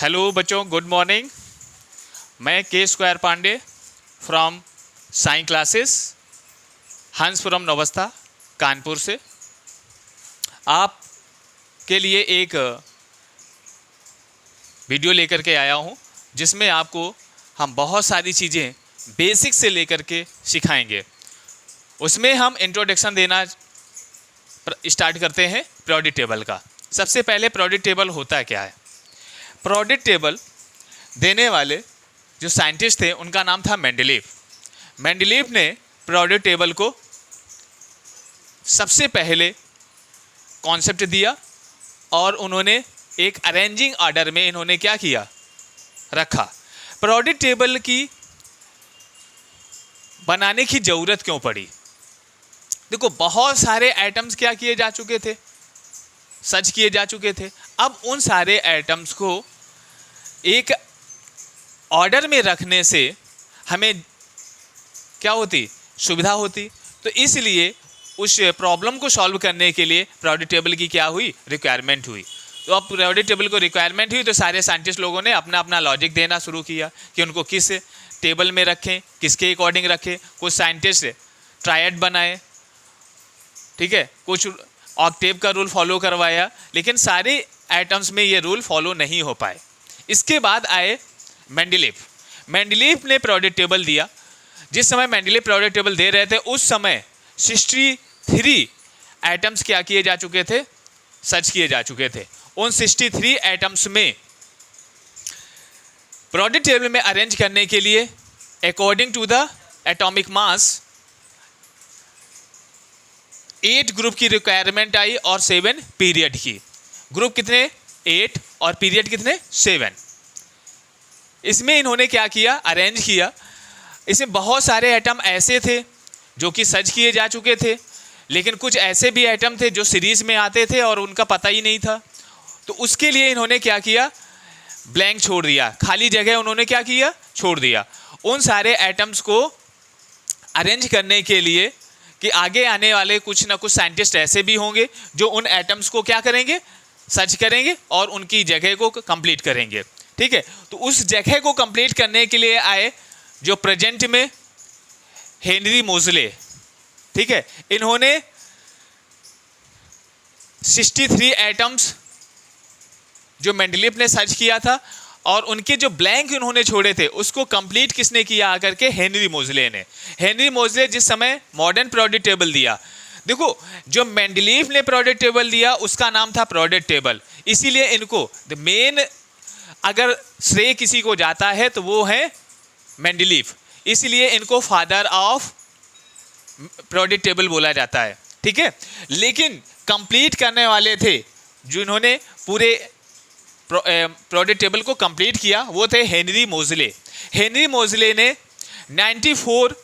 Hello बच्चों, good morning. मैं K square Pandey from science classes, Hanspuram Naubasta, Kanpur से आपके लिए एक वीडियो लेकर के आया हूं, जिसमें आपको हम बहुत सारी चीज़ें बेसिक से लेकर के सिखाएंगे। उसमें हम इंट्रोडक्शन देना स्टार्ट करते हैं पीरियोडिक टेबल का। सबसे पहले पीरियोडिक टेबल होता क्या है। पीरियोडिक टेबल देने वाले जो साइंटिस्ट थे उनका नाम था मेंडलीव। मेंडलीव ने पीरियोडिक टेबल को सबसे पहले कॉन्सेप्ट दिया और उन्होंने एक अरेंजिंग ऑर्डर में इन्होंने क्या किया, रखा। पीरियोडिक टेबल की बनाने की ज़रूरत क्यों पड़ी? देखो, बहुत सारे एटम्स क्या किए जा चुके थे, सर्च किए जा चुके थे। अब उन सारे एटम्स को एक ऑर्डर में रखने से हमें क्या होती, सुविधा होती। तो इसलिए उस प्रॉब्लम को सॉल्व करने के लिए पीरियोडिक टेबल की क्या हुई, रिक्वायरमेंट हुई। तो अब पीरियोडिक टेबल को रिक्वायरमेंट हुई तो सारे साइंटिस्ट लोगों ने अपना अपना लॉजिक देना शुरू किया कि उनको किस टेबल में रखें, किसके अकॉर्डिंग रखें। कुछ साइंटिस्ट ट्रायड बनाए, ठीक है, कुछ ऑक्टेव का रूल फॉलो करवाया, लेकिन सारे एटम्स में ये रूल फॉलो नहीं हो पाए। इसके बाद आए मेंडलीव। मेंडलीव ने पीरियोडिक टेबल दिया। जिस समय मेंडलीव पीरियोडिक टेबल दे रहे थे उस समय 63 एटम्स क्या किए जा चुके थे, सर्च किए जा चुके थे। उन 63 एटम्स में पीरियोडिक टेबल में अरेंज करने के लिए according to the atomic mass 8 group की रिक्वायरमेंट आई और 7 पीरियड की। ग्रुप कितने, 8 और पीरियड कितने, 7। इसमें इन्होंने क्या किया, अरेंज किया। इसमें बहुत सारे एटम ऐसे थे जो कि सर्च किए जा चुके थे, लेकिन कुछ ऐसे भी एटम थे जो सीरीज में आते थे और उनका पता ही नहीं था। तो उसके लिए इन्होंने क्या किया, ब्लैंक छोड़ दिया, खाली जगह उन्होंने क्या किया, छोड़ दिया। उन सारे एटम्स को अरेंज करने के लिए कि आगे आने वाले कुछ ना कुछ साइंटिस्ट ऐसे भी होंगे जो उन एटम्स को क्या करेंगे, सर्च करेंगे और उनकी जगह को कंप्लीट करेंगे। ठीक है, तो उस जगह को कंप्लीट करने के लिए आए जो प्रेजेंट में हेनरी मोज़ले। ठीक है, इन्होंने 63 एटम्स जो मेंडलीव ने सर्च किया था और उनके जो ब्लैंक उन्होंने छोड़े थे उसको कंप्लीट किसने किया, आकर के हेनरी मोज़ले ने। हेनरी मोज़ले जिस समय मॉडर्न पीरियोडिक टेबल दिया, देखो जो मेंडलीव ने पीरियोडिक टेबल दिया उसका नाम था पीरियोडिक टेबल। इसीलिए इनको द मेन अगर श्रेय किसी को जाता है तो वो है मेंडलीव, इसलिए इनको फादर ऑफ पीरियोडिक टेबल बोला जाता है। ठीक है, लेकिन कंप्लीट करने वाले थे जिन्होंने पूरे पीरियोडिक टेबल को कंप्लीट किया वो थे हेनरी मोज़ले। हेनरी मोज़ले ने 94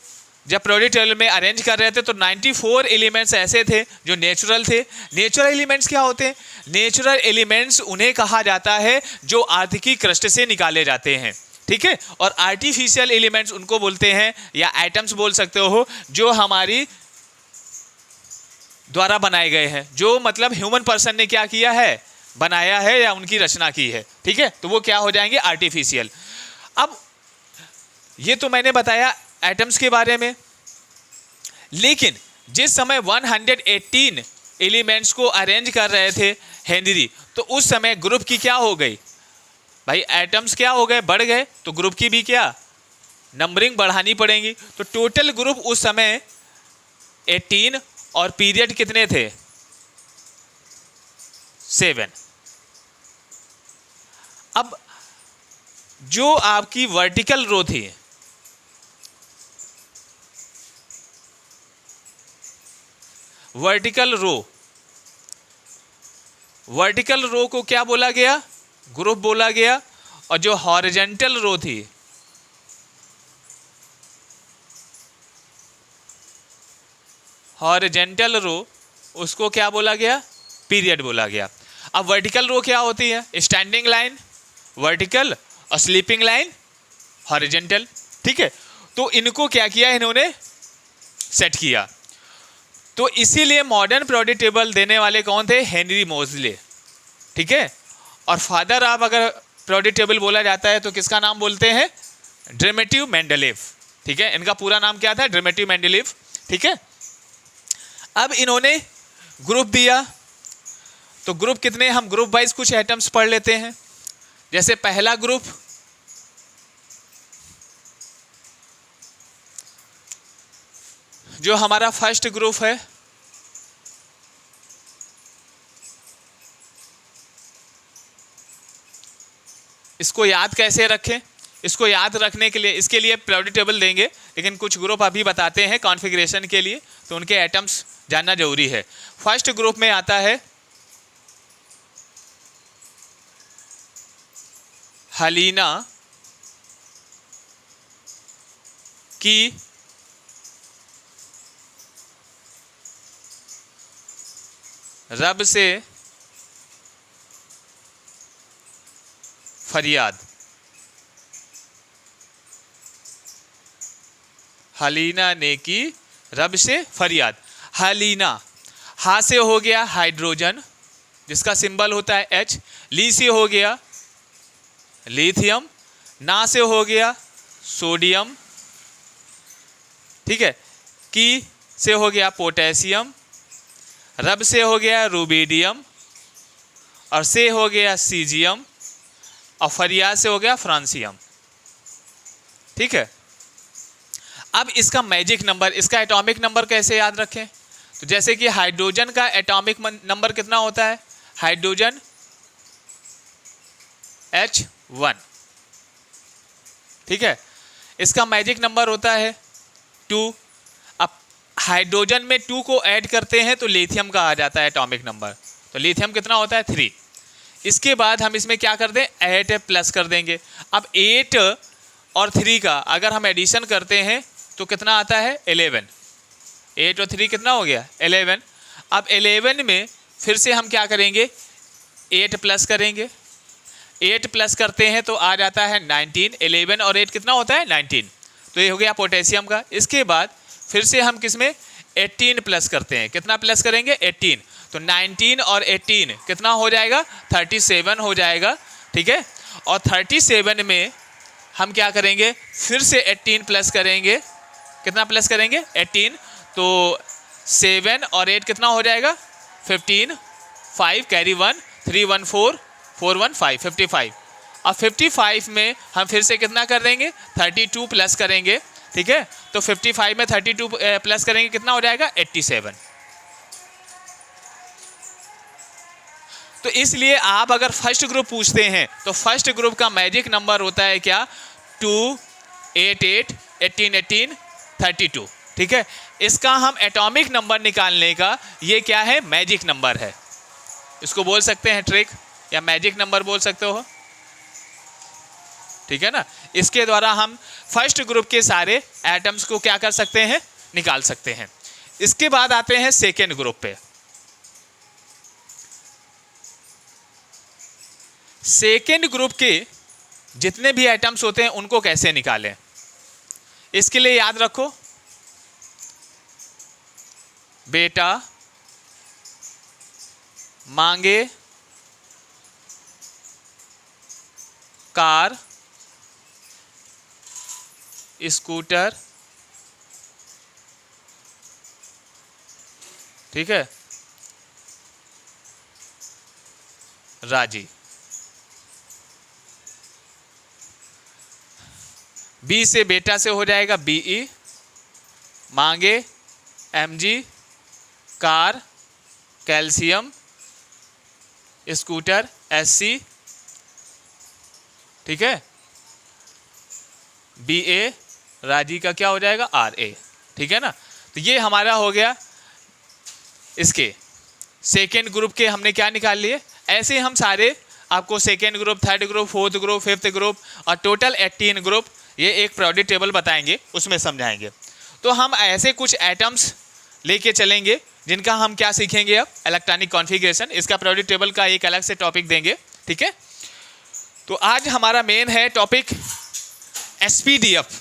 जब पीरियोडिक टेबल में अरेंज कर रहे थे तो 94 एलिमेंट्स ऐसे थे जो नेचुरल थे। नेचुरल एलिमेंट्स क्या होते हैं? नेचुरल एलिमेंट्स उन्हें कहा जाता है जो अर्थ की क्रस्ट से निकाले जाते हैं। ठीक है, और आर्टिफिशियल एलिमेंट्स उनको बोलते हैं या एटम्स बोल सकते हो जो हमारी द्वारा बनाए गए हैं, जो मतलब ह्यूमन पर्सन ने क्या किया है, बनाया है या उनकी रचना की है। ठीक है, तो वो क्या हो जाएंगे, आर्टिफिशियल। अब ये तो मैंने बताया एटम्स के बारे में, लेकिन जिस समय 118 एलिमेंट्स को अरेंज कर रहे थे हेनरी, तो उस समय ग्रुप की क्या हो गई भाई, एटम्स क्या हो गए, बढ़ गए, तो ग्रुप की भी क्या नंबरिंग बढ़ानी पड़ेगी। तो टोटल ग्रुप उस समय 18 और पीरियड कितने थे, 7। अब जो आपकी वर्टिकल रो थी, वर्टिकल रो को क्या बोला गया, ग्रुप बोला गया। और जो हॉरिजॉन्टल रो थी, हॉरिजॉन्टल रो, उसको क्या बोला गया, पीरियड बोला गया। अब वर्टिकल रो क्या होती है, स्टैंडिंग लाइन वर्टिकल और स्लीपिंग लाइन हॉरिजॉन्टल। ठीक है, तो इनको क्या किया, इन्होंने सेट किया। तो इसीलिए मॉडर्न पीरियोडिक टेबल देने वाले कौन थे, हेनरी मोज़ले। ठीक है, और फादर ऑफ अगर periodic टेबल बोला जाता है तो किसका नाम बोलते हैं? ड्रेमेटिव मेंडलीव। ठीक है, इनका पूरा नाम क्या था? ड्रेमेटिव मेंडलीव। ठीक है, अब इन्होंने ग्रुप दिया, तो ग्रुप कितने, हम ग्रुप वाइज कुछ एटम्स पढ़ लेते हैं। जैसे पहला ग्रुप जो हमारा फर्स्ट ग्रुप है, इसको याद कैसे रखें? इसको याद रखने के लिए, इसके लिए पीरियोडिक टेबल देंगे, लेकिन कुछ ग्रुप अभी बताते हैं कॉन्फ़िगरेशन के लिए, तो उनके एटम्स जानना जरूरी है। फर्स्ट ग्रुप में आता है हलीना की रब से फरियाद। हलीना ने की रब से फरियाद। हलीना, हा से हो गया हाइड्रोजन जिसका सिंबल होता है H, ली से हो गया लिथियम, ना से हो गया सोडियम, ठीक है, की से हो गया पोटेशियम, रब से हो गया रूबिडियम, और से हो गया सीजियम, और फरियाद से हो गया फ्रांसियम। ठीक है, अब इसका मैजिक नंबर, इसका एटॉमिक नंबर कैसे याद रखें? तो जैसे कि हाइड्रोजन का एटॉमिक नंबर कितना होता है? Hydrogen H1। ठीक है, इसका मैजिक नंबर होता है 2। अब हाइड्रोजन में 2 को ऐड करते हैं तो लिथियम का आ जाता है एटॉमिक नंबर, तो लिथियम कितना होता है? 3। इसके बाद हम इसमें क्या कर दें? 8 प्लस कर देंगे। अब 8 और 3 का अगर हम एडिशन करते हैं तो कितना आता है? 11। 8 और 3 कितना हो गया? 11। अब 11 में फिर से हम क्या करेंगे? 8 प्लस करेंगे। 8 प्लस करते हैं तो आ जाता है 19। 11 और 8 कितना होता है? 19। तो ये हो गया पोटेशियम का। इसके बाद फिर से हम किसमें? 18 प्लस करते हैं। कितना प्लस करेंगे? 18। तो 19 और 18 कितना हो जाएगा? 37 हो जाएगा। ठीक है, और 37 में हम क्या करेंगे? फिर से 18 प्लस करेंगे। कितना प्लस करेंगे? 18। तो 7 और 8 कितना हो जाएगा? 15। 5 कैरी 1, 3 1 4, 4 1 5, 55। अब 55 में हम फिर से कितना कर देंगे? 32 प्लस करेंगे। ठीक है, तो 55 में 32 प्लस करेंगे, कितना हो जाएगा? 87। तो इसलिए आप अगर फर्स्ट ग्रुप पूछते हैं तो फर्स्ट ग्रुप का मैजिक नंबर होता है क्या? 2 8 8 18 18 32। ठीक है, इसका हम एटॉमिक नंबर निकालने का ये क्या है? मैजिक नंबर है। इसको बोल सकते हैं ट्रिक या मैजिक नंबर बोल सकते हो। ठीक है ना, इसके द्वारा हम फर्स्ट ग्रुप के सारे एटम्स को क्या कर सकते हैं? निकाल सकते हैं। इसके बाद आते हैं सेकेंड ग्रुप पे। सेकेंड ग्रुप के जितने भी एटम्स होते हैं उनको कैसे निकालें? इसके लिए याद रखो, बेटा मांगे कार स्कूटर, ठीक है, राजी। बी से बेटा से हो जाएगा BE, मांगे MG, car calcium, scooter SC, ठीक है, BA, राजी का क्या हो जाएगा? RA। ठीक है ना, तो ये हमारा हो गया इसके सेकेंड ग्रुप के हमने क्या निकाल लिए। ऐसे हम सारे आपको second group, third group, fourth group, fifth group और टोटल 18 ग्रुप ये एक पीरियोडिक टेबल बताएंगे, उसमें समझाएंगे। तो हम ऐसे कुछ एटम्स लेके चलेंगे जिनका हम क्या सीखेंगे अब? Electronic configuration. इसका पीरियोडिक टेबल का एक अलग से टॉपिक देंगे। ठीक है, तो आज हमारा मेन है टॉपिक SPDF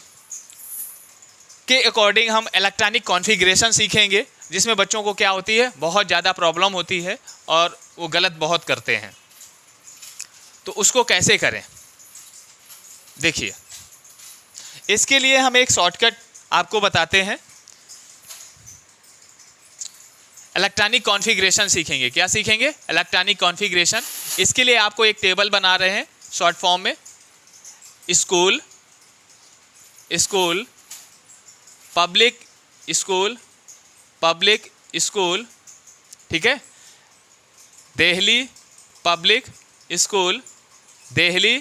के अकॉर्डिंग हम इलेक्ट्रॉनिक कॉन्फ़िगरेशन सीखेंगे, जिसमें बच्चों को क्या होती है? बहुत ज़्यादा प्रॉब्लम होती है और वो गलत बहुत करते हैं, तो उसको कैसे करें। देखिए, इसके लिए हम एक शॉर्टकट आपको बताते हैं। इलेक्ट्रॉनिक कॉन्फ़िगरेशन सीखेंगे। क्या सीखेंगे? Electronic configuration. इसके लिए आपको एक टेबल बना रहे हैं शॉर्ट फॉर्म में, school, school, public school, public school, ठीक है, Delhi public school, Delhi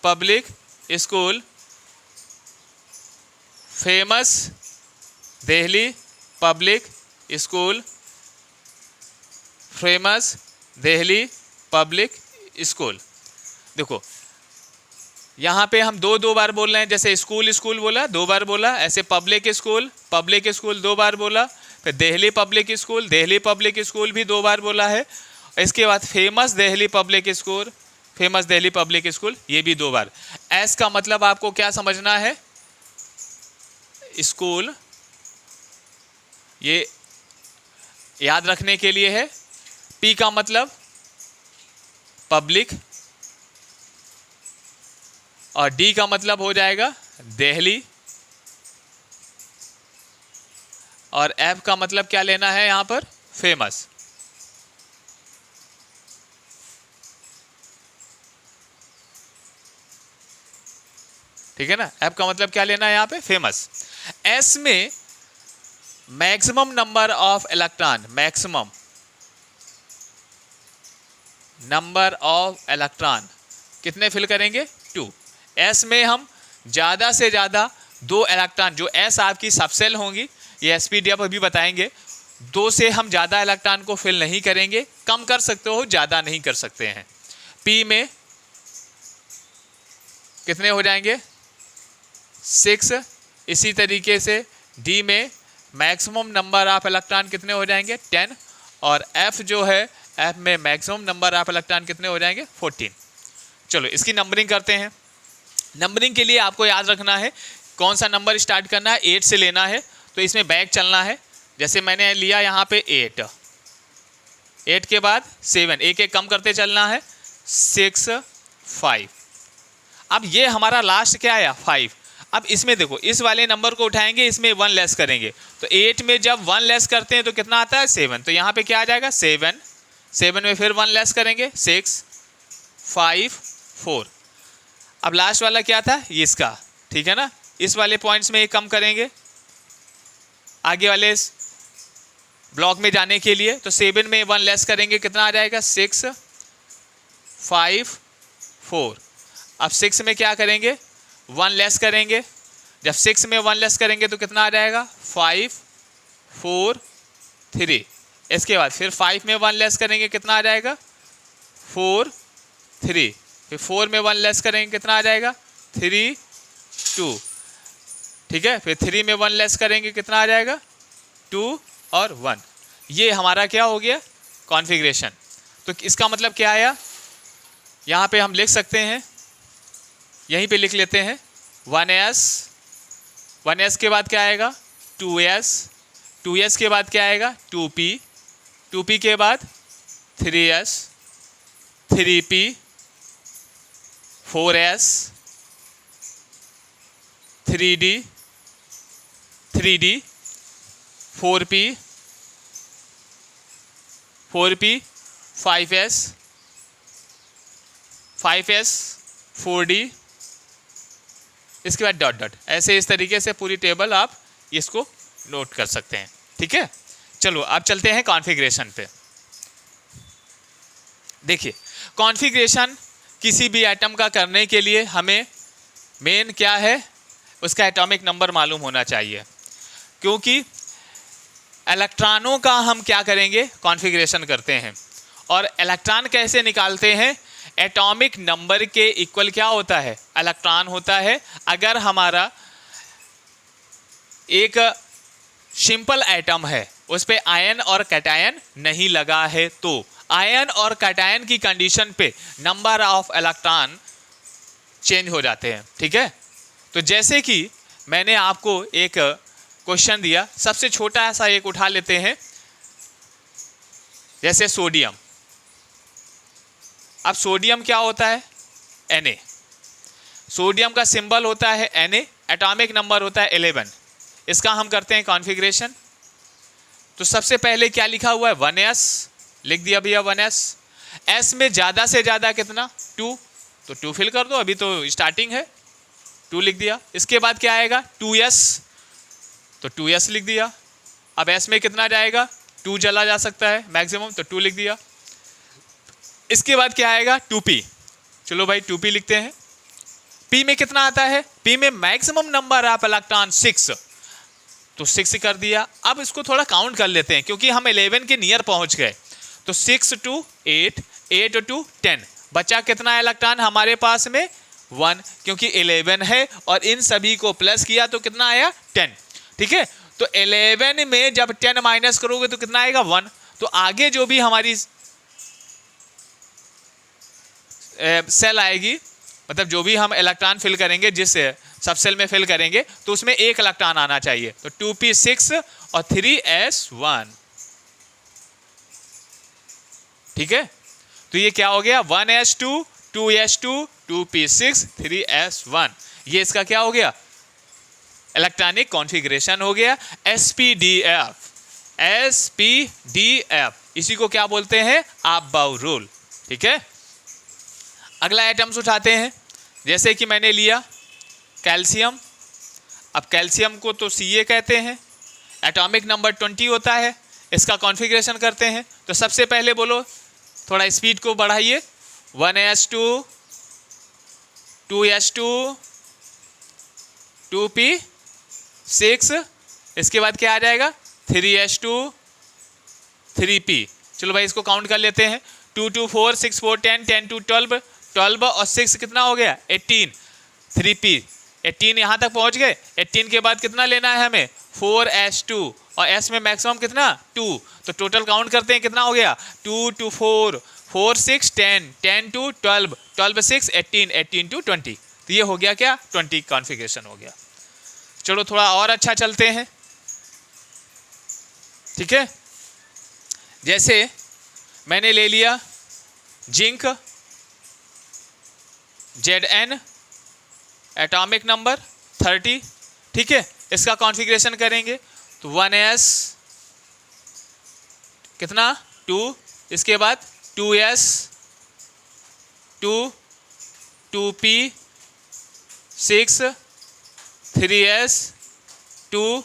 public school, famous Delhi public school, famous Delhi public school. देखो यहाँ पे हम दो बार बोल रहे हैं, जैसे स्कूल स्कूल बोला 2 बार बोला, ऐसे पब्लिक स्कूल 2 बार बोला, फिर दिल्ली पब्लिक स्कूल भी 2 बार बोला है। इसके बाद famous Delhi public school, famous Delhi public school, ये भी 2 बार। एस का मतलब आपको क्या समझना है? स्कूल, ये याद रखने के लिए है। पी का मतलब पब्लिक, और डी का मतलब हो जाएगा दिल्ली, और एफ का मतलब क्या लेना है यहां पर? फेमस। ठीक है ना? एफ का मतलब क्या लेना है यहां पे? फेमस। एस में maximum number of electron, maximum number of electron कितने फिल करेंगे? 2। एस में हम ज़्यादा से ज़्यादा 2 इलेक्ट्रॉन, जो एस आपकी सबसेल होंगी, ये एसपीडीएफ अभी बताएंगे, 2 से हम ज़्यादा इलेक्ट्रॉन को फिल नहीं करेंगे। कम कर सकते हो, ज़्यादा नहीं कर सकते हैं। पी में कितने हो जाएंगे? 6। इसी तरीके से डी में मैक्सिमम नंबर ऑफ इलेक्ट्रॉन कितने हो जाएंगे? 10। और एफ जो है, एफ में मैक्सिमम नंबर ऑफ इलेक्ट्रॉन कितने हो जाएंगे? 14। चलो इसकी नंबरिंग करते हैं। नंबरिंग के लिए आपको याद रखना है कौन सा नंबर स्टार्ट करना है, 8 से लेना है, तो इसमें बैक चलना है। जैसे मैंने लिया यहाँ पे 8, 8 के बाद 7, एक एक कम करते चलना है, 6, 5। अब ये हमारा लास्ट क्या आया? 5। अब इसमें देखो, इस वाले नंबर को उठाएंगे, इसमें 1 लेस करेंगे, तो 8 में जब 1 लेस करते हैं तो कितना आता है? 7। तो यहाँ पे क्या आ जाएगा? 7, 7 में फिर 1 लेस करेंगे, 6, 5, 4। अब लास्ट वाला क्या था? ये इसका, ठीक है ना? इस वाले पॉइंट्स में एक कम करेंगे आगे वाले ब्लॉक में जाने के लिए, तो 7 में 1 लेस करेंगे, कितना आ जाएगा? 6, 5, 4। अब 6 में क्या करेंगे? 1 लेस करेंगे। जब 6 में 1 लेस करेंगे तो कितना आ जाएगा? 5, 4, 3। इसके बाद फिर 5 में 1 लेस करेंगे, कितना आ जाएगा? 4, 3। फिर 4 में 1 लेस करेंगे, कितना आ जाएगा? 3, 2। ठीक है, फिर 3 में 1 लेस करेंगे, कितना आ जाएगा? 2 और 1। ये हमारा क्या हो गया? कॉन्फ़िगरेशन। तो इसका मतलब क्या आया? यहाँ पे हम लिख सकते हैं, यहीं पे लिख लेते हैं 1s, 1s के बाद क्या आएगा? 2s, 2s के बाद क्या आएगा? 2p, 2p के बाद 3s, 3p, 4s, 3d, 3d, 4p, 4p, 5s, 5s, 4d, इसके बाद डॉट डॉट। ऐसे इस तरीके से पूरी टेबल आप इसको नोट कर सकते हैं। ठीक है, चलो अब चलते हैं कॉन्फ़िगरेशन पे। देखिए, कॉन्फ़िगरेशन किसी भी एटम का करने के लिए हमें मेन क्या है? उसका एटॉमिक नंबर मालूम होना चाहिए, क्योंकि इलेक्ट्रॉनों का हम क्या करेंगे? कॉन्फ़िगरेशन करते हैं। और इलेक्ट्रॉन कैसे निकालते हैं? एटॉमिक नंबर के इक्वल क्या होता है? इलेक्ट्रॉन होता है। अगर हमारा एक सिंपल एटम है, उस पे आयन और कैटायन नहीं लगा है, तो आयन और कैटायन की कंडीशन पे नंबर ऑफ इलेक्ट्रॉन चेंज हो जाते हैं। ठीक है, तो जैसे कि मैंने आपको एक क्वेश्चन दिया, सबसे छोटा सा एक उठा लेते हैं, जैसे सोडियम। अब सोडियम क्या होता है? Na। सोडियम का सिंबल होता है Na, एटॉमिक नंबर होता है 11। इसका हम करते हैं कॉन्फ़िगरेशन। तो सबसे पहले क्या लिखा हुआ है 1s, लिख दिया भैया 1s। s में ज़्यादा से ज़्यादा कितना 2, तो 2 फिल कर दो, अभी तो स्टार्टिंग है, 2 लिख दिया। इसके बाद क्या आएगा 2s, तो 2s लिख दिया। अब s में कितना जाएगा 2 चला जा सकता है मैक्सिमम, तो 2 लिख दिया। इसके बाद क्या आएगा 2p, चलो भाई 2p लिखते हैं। p में कितना आता है, p में मैक्सिमम नंबर ऑफ इलेक्ट्रॉन 6, तो 6 कर दिया। अब इसको थोड़ा काउंट कर लेते हैं क्योंकि हम 11 के नियर पहुंच गए। तो 6 to 8, 8 to 10, बचा कितना इलेक्ट्रॉन हमारे पास में 1, क्योंकि 11 है और इन सभी को प्लस किया तो कितना आया 10। ठीक है, तो 11 में जब 10 माइनस करोगे तो कितना आएगा 1। तो आगे जो भी हमारी सेल आएगी, मतलब जो भी हम इलेक्ट्रॉन फिल करेंगे, जिस सब सेल में फिल करेंगे, तो उसमें एक इलेक्ट्रॉन आना चाहिए। तो 2p6 और 3s1। ठीक है, तो ये क्या हो गया 1s2, 2s2, 2p6, 3s1। ये इसका क्या हो गया इलेक्ट्रॉनिक कॉन्फ़िगरेशन हो गया sp-df। sp-df इसी को क्या बोलते हैं अबाउ रूल। ठीक है, अगला आइटम्स उठाते हैं। जैसे कि मैंने लिया कैल्शियम। अब कैल्शियम को तो Ca कहते हैं, एटॉमिक नंबर 20 होता है। इसका कॉन्फ़िगरेशन करते हैं। तो सबसे पहले बोलो, थोड़ा स्पीड को बढ़ाइए, 1s2, 2s2, 2p6, इसके बाद क्या आ जाएगा 3s2, 3p। चलो भाई इसको काउंट कर लेते हैं, 2 to 4, 6 4 10, 10 to 12, 12 और 6 कितना हो गया 18, 3p, 18 यहाँ तक पहुँच गए। 18 के बाद कितना लेना है हमें 4s2 और s में मैक्सिमम कितना 2, तो टोटल काउंट करते हैं कितना हो गया 2 to 4, 4 6 10, 10 to 12, 12 6 18, 18 to 20। तो ये हो गया क्या 20 कॉन्फ़िगरेशन हो गया। चलो थोड़ा और अच्छा चलते हैं। ठीक है, जैसे मैंने ले लिया जिंक, Zn, एटॉमिक नंबर 30। ठीक है, इसका कॉन्फ़िगरेशन करेंगे तो 1s कितना 2, इसके बाद 2s 2, 2p 6, 3s 2,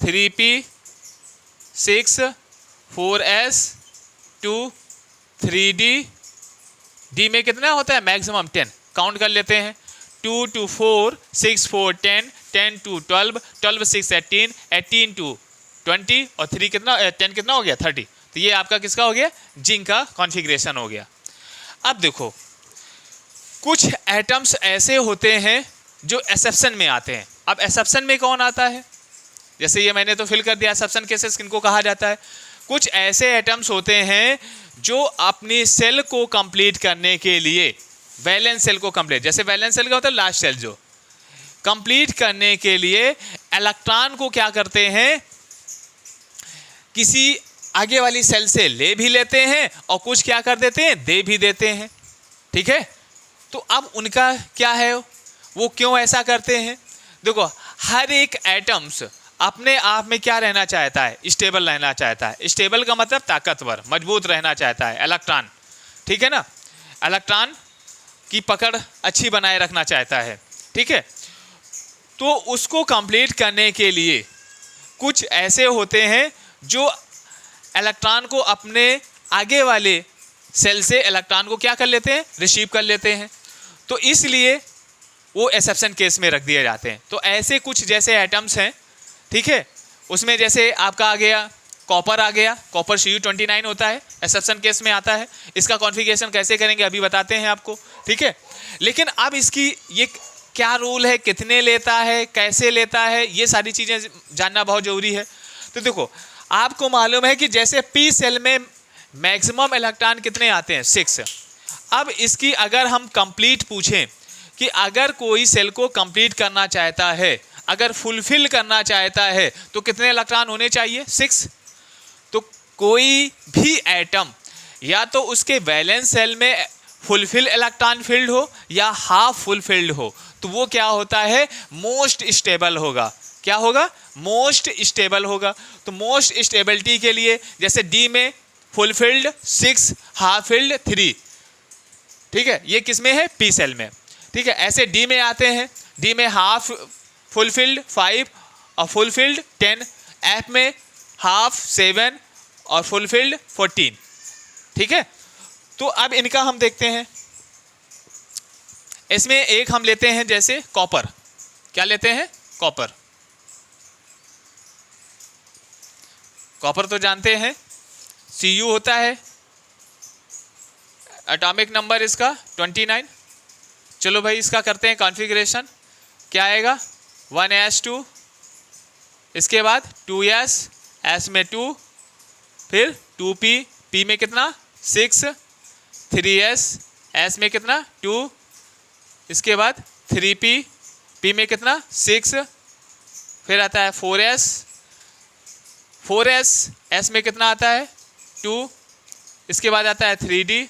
3p 6, 4s 2, 3d, d में कितना होता है मैक्सिमम 10। काउंट कर लेते हैं, 2 to 4, 6 4 10, 10 to 12, 12 6 18, 18 to 20 और 3 कितना 10 कितना हो गया 30। तो ये आपका किसका हो गया जिंक का कॉन्फ़िगरेशन हो गया। अब देखो कुछ एटम्स ऐसे होते हैं जो एक्सेप्शन में आते हैं। अब एक्सेप्शन में कौन आता है, जैसे ये मैंने तो फिल कर दिया एक्सेप्शन केसेस किनको कहा जाता है। कुछ ऐसे एटम्स होते हैं जो अपनी सेल को कंप्लीट करने के लिए, वैलेंस सेल को कंप्लीट, जैसे वैलेंस सेल का होता है लास्ट सेल, जो कंप्लीट करने के लिए इलेक्ट्रॉन को क्या करते हैं किसी आगे वाली सेल से ले भी लेते हैं और कुछ क्या कर देते हैं दे भी देते हैं। ठीक है, तो अब उनका क्या है, वो क्यों ऐसा करते हैं। देखो हर एक एटम्स अपने आप में क्या रहना चाहता है स्टेबल रहना चाहता है। स्टेबल का मतलब ताकतवर, मजबूत रहना चाहता है इलेक्ट्रॉन। ठीक है ना, इलेक्ट्रॉन की पकड़ अच्छी बनाए रखना चाहता है। ठीक है, तो उसको कंप्लीट करने के लिए कुछ ऐसे होते हैं जो इलेक्ट्रॉन को अपने आगे वाले सेल से इलेक्ट्रॉन को क्या कर लेते हैं रिसीव कर लेते हैं। तो इसलिए वो एक्सेप्शन केस में रख दिए जाते हैं। तो ऐसे कुछ जैसे एटम्स हैं, ठीक है, उसमें जैसे आपका आ गया कॉपर, आ गया कॉपर Cu29 होता है, एक्सेप्शन केस में आता है। इसका कॉन्फ़िगरेशन कैसे करेंगे अभी बताते हैं आपको। ठीक है, लेकिन अब इसकी ये क्या रूल है, कितने लेता है, कैसे लेता है, ये सारी चीज़ें जानना बहुत ज़रूरी है। तो देखो आपको मालूम है कि जैसे पी सेल में मैक्सिमम इलेक्ट्रॉन कितने आते हैं 6। अब इसकी अगर हम कंप्लीट पूछें कि अगर कोई सेल को कंप्लीट करना चाहता है, अगर फुलफिल करना चाहता है तो कितने इलेक्ट्रॉन होने चाहिए 6। तो कोई भी एटम या तो उसके वैलेंस सेल में फुलफिल इलेक्ट्रॉन फील्ड हो या हाफ फुलफिल्ड हो, तो वो क्या होता है, मोस्ट स्टेबल होगा। क्या होगा, मोस्ट स्टेबल होगा। तो मोस्ट स्टेबिलिटी के लिए जैसे डी में फुलफिल्ड 6, हाफ फिल्ड 3, ठीक है, ये किस में है, पी सेल में, ठीक है। ऐसे डी में आते हैं, डी में हाफ फुलफिल्ड 5 और फुलफिल्ड 10, एफ में हाफ 7 और फुलफिल्ड 14, ठीक है। तो अब इनका हम देखते हैं, इसमें एक हम लेते हैं जैसे कॉपर, क्या लेते हैं, कॉपर। कॉपर तो जानते हैं Cu होता है, एटॉमिक नंबर इसका 29। चलो भाई इसका करते हैं कॉन्फ़िगरेशन, क्या आएगा 1s2, इसके बाद 2s, s में 2, फिर 2p, p में कितना 6, 3s, s में कितना 2, इसके बाद 3p, p में कितना 6, फिर आता है 4s, 4s, s में कितना आता है 2, इसके बाद आता है 3d,